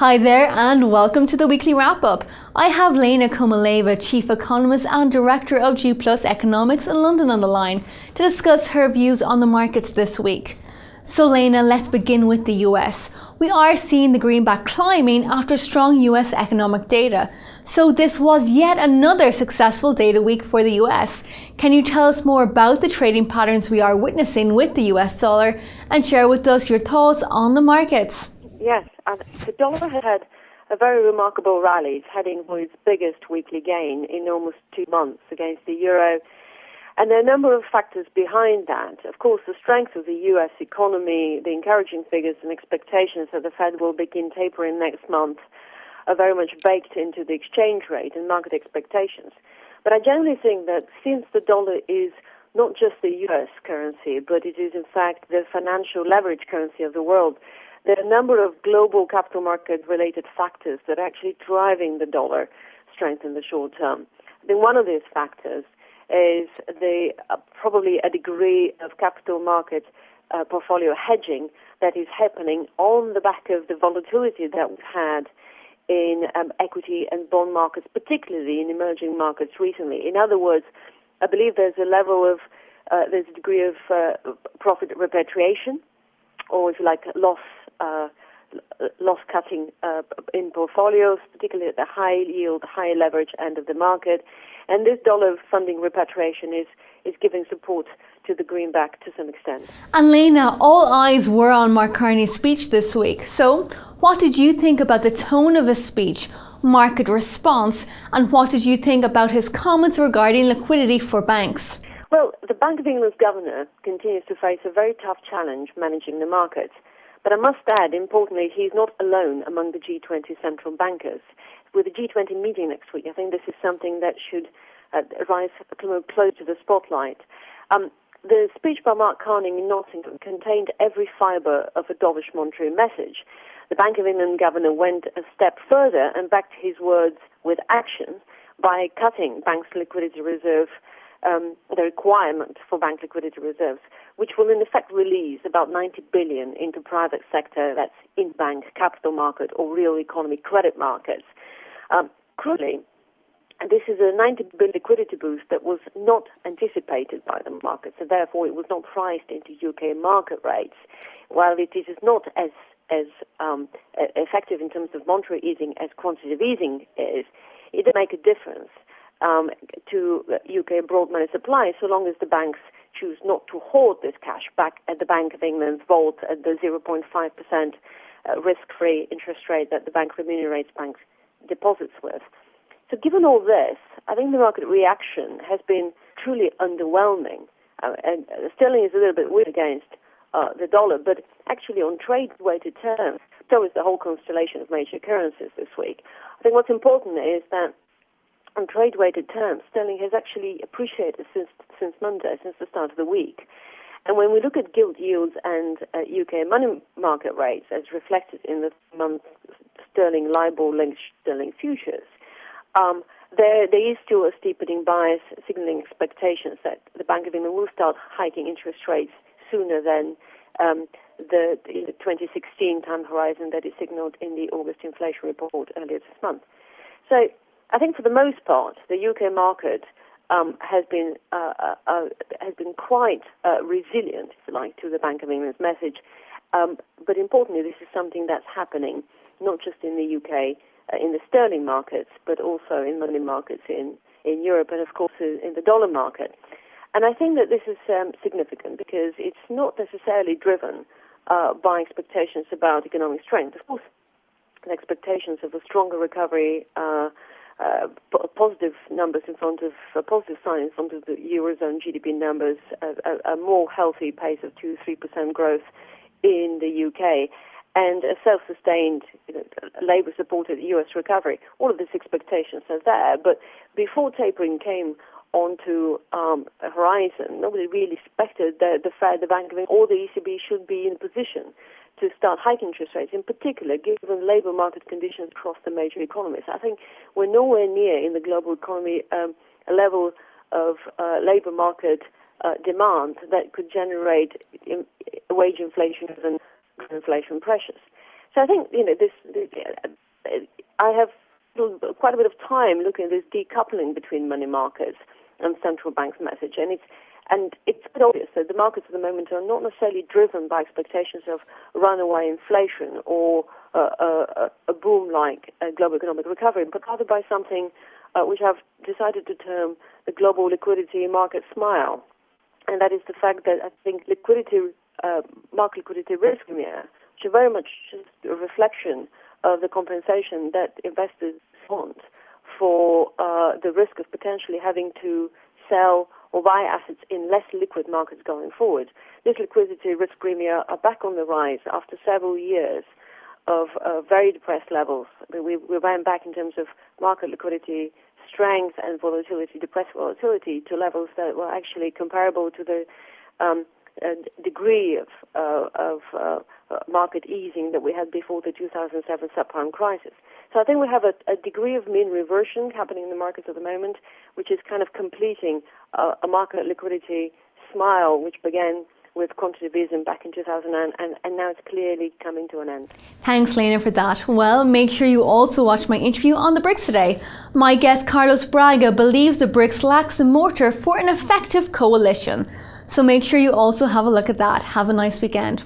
Hi there and welcome to the weekly wrap-up. I have Lena Komileva, Chief Economist and Director of G Economics in London on the line to discuss her views on the markets this week. So Lena, let's begin with the US. We are seeing the greenback climbing after strong US economic data. So this was yet another successful data week for the US. Can you tell us more about the trading patterns we are witnessing with the US dollar and share with us your thoughts on the markets? Yes, the dollar has had a very remarkable rally. It's heading for its biggest weekly gain in almost 2 months against the euro. And there are a number of factors behind that. Of course, the strength of the U.S. economy, the encouraging figures and expectations that the Fed will begin tapering next month are very much baked into the exchange rate and market expectations. But I generally think that since the dollar is not just the U.S. currency, but it is in fact the financial leverage currency of the world, there are a number of global capital market-related factors that are actually driving the dollar strength in the short term. I think one of these factors is probably a degree of capital market portfolio hedging that is happening on the back of the volatility that we've had in equity and bond markets, particularly in emerging markets recently. In other words, I believe there's a degree of profit repatriation, or if you like, loss cutting in portfolios, particularly at the high yield, high leverage end of the market. And this dollar funding repatriation is giving support to the greenback to some extent. And Lena, all eyes were on Mark Carney's speech this week. So what did you think about the tone of his speech, market response, and what did you think about his comments regarding liquidity for banks? Well, the Bank of England's governor continues to face a very tough challenge managing the markets. But I must add, importantly, he's not alone among the G20 central bankers. With the G20 meeting next week, I think this is something that should rise close to the spotlight. The speech by Mark Carney in Nottingham contained every fibre of a dovish monetary message. The Bank of England governor went a step further and backed his words with action by cutting banks' liquidity reserve, the requirement for bank liquidity reserves, which will in effect release about 90 billion into private sector, that's in-bank capital market or real economy credit markets. Crucially, this is a 90 billion liquidity boost that was not anticipated by the market, so therefore it was not priced into UK market rates. While it is not as effective in terms of monetary easing as quantitative easing is, it does make a difference to UK broad money supply, so long as the banks choose not to hoard this cash back at the Bank of England's vault at the 0.5% risk-free interest rate that the bank remunerates banks' deposits with. So given all this, I think the market reaction has been truly underwhelming. And sterling is a little bit weak against the dollar, but actually on trade-weighted terms, so is the whole constellation of major currencies this week. I think what's important is that on trade-weighted terms, sterling has actually appreciated since Monday, since the start of the week. And when we look at gilt yields and UK money market rates as reflected in the month sterling LIBOR-linked sterling futures, there is still a steepening bias signaling expectations that the Bank of England will start hiking interest rates sooner than the 2016 time horizon that is signaled in the August inflation report earlier this month. So I think for the most part, the UK market has been quite resilient, if you like, to the Bank of England's message. But importantly, this is something that's happening not just in the UK, in the sterling markets, but also in money markets in Europe and, of course, in the dollar market. And I think that this is significant because it's not necessarily driven by expectations about economic strength. Of course, the expectations of a stronger recovery, positive numbers in front of positive signs in front of the Eurozone GDP numbers, a more healthy pace of 2-3% growth in the UK, and a self-sustained, Labour-supported US recovery. All of these expectations are there, but before tapering came onto a horizon, nobody really expected that the Fed, the Bank of England, or the ECB should be in position to start hiking interest rates, in particular, given labour market conditions across the major economies. I think we're nowhere near in the global economy a level of labour market demand that could generate wage inflation and inflation pressures. So I think, I have quite a bit of time looking at this decoupling between money markets and central bank's message, and it's obvious that the markets at the moment are not necessarily driven by expectations of runaway inflation or a boom like a global economic recovery, but rather by something which I've decided to term the global liquidity market smile. And that is the fact that I think market liquidity risk premia, which are very much just a reflection of the compensation that investors want for the risk of potentially having to sell or buy assets in less liquid markets going forward. This liquidity risk premia are back on the rise after several years of very depressed levels. We ran back in terms of market liquidity strength and volatility, depressed volatility, to levels that were actually comparable to the degree of market easing that we had before the 2007 subprime crisis. So I think we have a degree of mean reversion happening in the markets at the moment, which is kind of completing a market liquidity smile, which began with quantitative easing back in 2009, and now it's clearly coming to an end. Thanks, Lena, for that. Well, make sure you also watch my interview on the BRICS today. My guest, Carlos Braga, believes the BRICS lacks the mortar for an effective coalition. So make sure you also have a look at that. Have a nice weekend.